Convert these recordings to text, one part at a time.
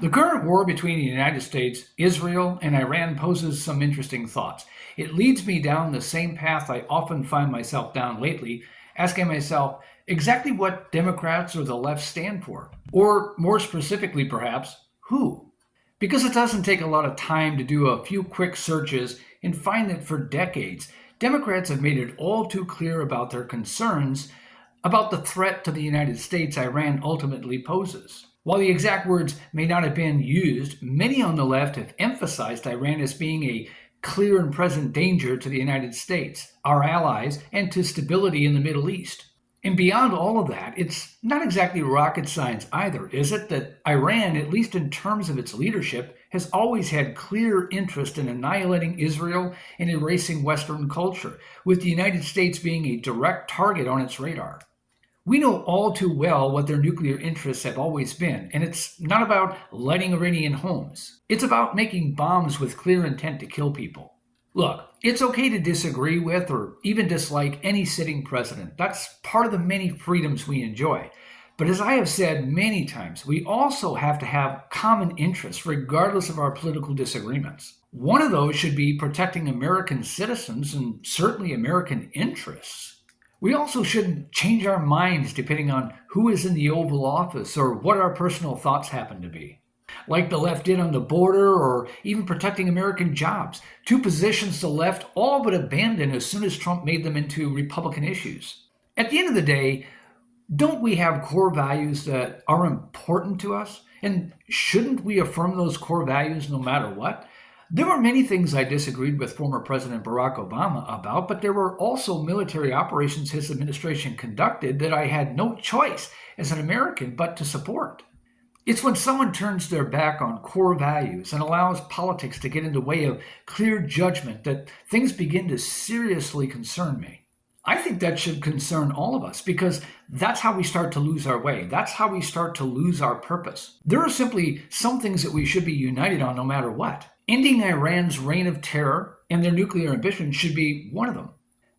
The current war between the United States, Israel, and Iran poses some interesting thoughts. It leads me down the same path I often find myself down lately, asking myself exactly what Democrats or the left stand for. Or more specifically, perhaps, who? Because it doesn't take a lot of time to do a few quick searches and find that for decades, Democrats have made it all too clear about their concerns about the threat to the United States Iran ultimately poses. While the exact words may not have been used, many on the left have emphasized Iran as being a clear and present danger to the United States, our allies, and to stability in the Middle East. And beyond all of that, it's not exactly rocket science either, is it, that Iran, at least in terms of its leadership, has always had clear interest in annihilating Israel and erasing Western culture, with the United States being a direct target on its radar. We know all too well what their nuclear interests have always been, and it's not about lighting Iranian homes. It's about making bombs with clear intent to kill people. Look, it's okay to disagree with or even dislike any sitting president. That's part of the many freedoms we enjoy. But as I have said many times, we also have to have common interests regardless of our political disagreements. One of those should be protecting American citizens and certainly American interests. We also shouldn't change our minds depending on who is in the Oval Office or what our personal thoughts happen to be. Like the left did on the border or even protecting American jobs, two positions the left all but abandoned as soon as Trump made them into Republican issues. At the end of the day, don't we have core values that are important to us? And shouldn't we affirm those core values no matter what? There were many things I disagreed with former President Barack Obama about, but there were also military operations his administration conducted that I had no choice as an American but to support. It's when someone turns their back on core values and allows politics to get in the way of clear judgment that things begin to seriously concern me. I think that should concern all of us because that's how we start to lose our way. That's how we start to lose our purpose. There are simply some things that we should be united on no matter what. Ending Iran's reign of terror and their nuclear ambitions should be one of them.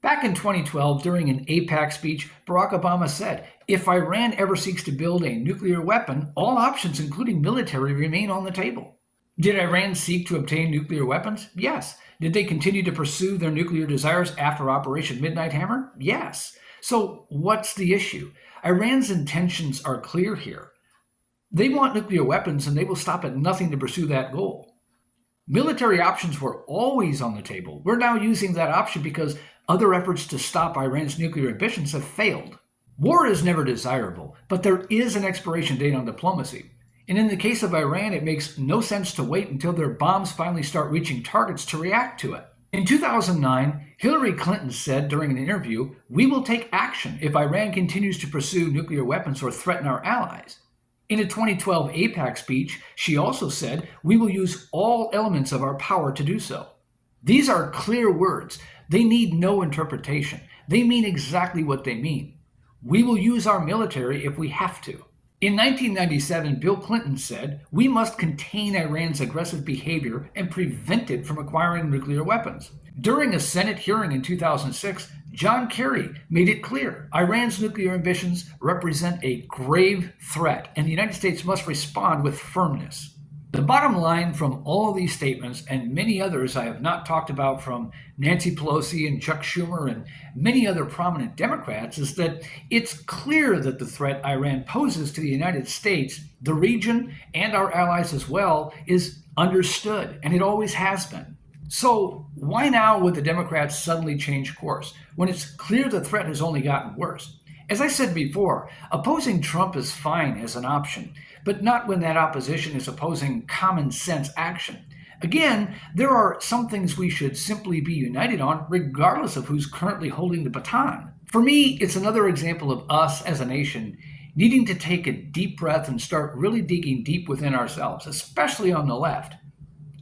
Back in 2012, during an APAC speech, Barack Obama said, "If Iran ever seeks to build a nuclear weapon, all options, including military, remain on the table." Did Iran seek to obtain nuclear weapons? Yes. Did they continue to pursue their nuclear desires after Operation Midnight Hammer? Yes. So what's the issue? Iran's intentions are clear here. They want nuclear weapons and they will stop at nothing to pursue that goal. Military options were always on the table. We're now using that option because other efforts to stop Iran's nuclear ambitions have failed. War is never desirable, but there is an expiration date on diplomacy. And in the case of Iran, it makes no sense to wait until their bombs finally start reaching targets to react to it. In 2009, Hillary Clinton said during an interview, "We will take action if Iran continues to pursue nuclear weapons or threaten our allies." In a 2012 APAC speech, she also said, "We will use all elements of our power to do so." These are clear words. They need no interpretation. They mean exactly what they mean. We will use our military if we have to. In 1997, Bill Clinton said, "We must contain Iran's aggressive behavior and prevent it from acquiring nuclear weapons." During a Senate hearing in 2006, John Kerry made it clear Iran's nuclear ambitions represent a grave threat, and the United States must respond with firmness. The bottom line from all of these statements, and many others I have not talked about from Nancy Pelosi and Chuck Schumer and many other prominent Democrats, is that it's clear that the threat Iran poses to the United States, the region, and our allies as well, is understood, and it always has been. So why now would the Democrats suddenly change course, when it's clear the threat has only gotten worse? As I said before, opposing Trump is fine as an option, but not when that opposition is opposing common sense action. Again, there are some things we should simply be united on, regardless of who's currently holding the baton. For me, it's another example of us as a nation needing to take a deep breath and start really digging deep within ourselves, especially on the left.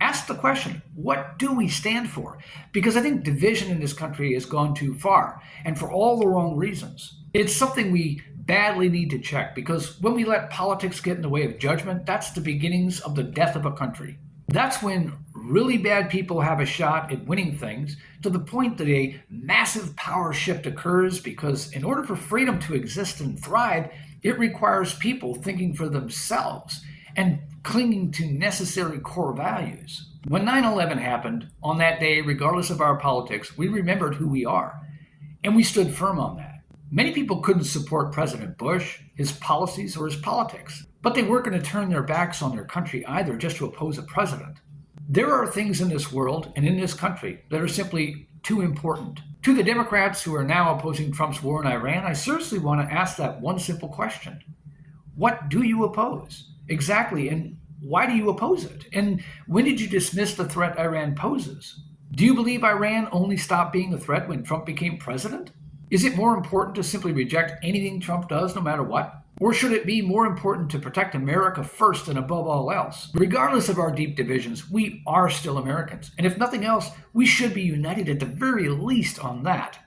Ask the question, what do we stand for? Because I think division in this country has gone too far, and for all the wrong reasons. It's something we badly need to check, because when we let politics get in the way of judgment, that's the beginnings of the death of a country. That's when really bad people have a shot at winning things, to the point that a massive power shift occurs, because in order for freedom to exist and thrive, it requires people thinking for themselves. and clinging to necessary core values. When 9/11 happened, on that day, regardless of our politics, we remembered who we are, and we stood firm on that. Many people couldn't support President Bush, his policies, or his politics, but they weren't going to turn their backs on their country either just to oppose a president. There are things in this world and in this country that are simply too important. To the Democrats who are now opposing Trump's war in Iran, I seriously want to ask that one simple question. What do you oppose? Exactly, and why do you oppose it? And when did you dismiss the threat Iran poses? Do you believe Iran only stopped being a threat when Trump became president? Is it more important to simply reject anything Trump does, no matter what? Or should it be more important to protect America first and above all else? Regardless of our deep divisions, we are still Americans. And if nothing else, we should be united at the very least on that.